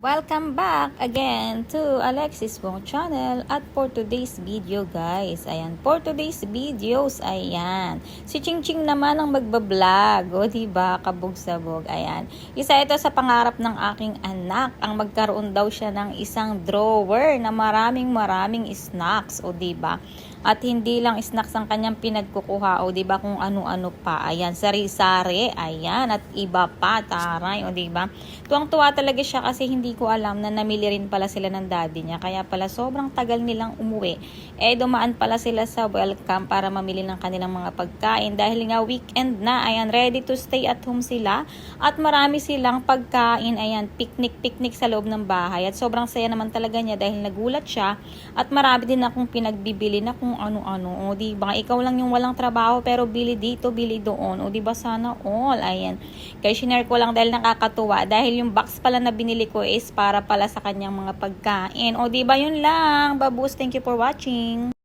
Welcome back again to Alexis Wong channel. At for today's video guys, for today's videos, si Ching Ching naman ang magbablog, o diba, kabog-sabog, isa ito sa pangarap ng aking anak, ang magkaroon daw siya ng isang drawer na maraming snacks, o diba, at hindi lang snacks ang kanyang pinagkukuha, o diba, kung ano-ano pa, sari-sari, at iba pa, taray, o diba, tuwang-tuwa talaga siya kasi hindi ko alam na namili rin pala sila ng daddy niya. Kaya pala sobrang tagal nilang umuwi. Dumaan pala sila sa welcome para mamili ng kanilang mga pagkain. Dahil nga weekend na, ready to stay at home sila. At marami silang pagkain, picnic sa loob ng bahay. At sobrang saya naman talaga niya dahil nagulat siya. At marami din akong pinagbibili na kung ano-ano. O diba, ikaw lang yung walang trabaho pero bili dito, bili doon. O diba, sana all. Kaya shinare ko lang dahil nakakatuwa. Dahil yung box pala na binili ko is para pala sa kanyang mga pagkain. O diba, yun lang. Babus, thank you for watching.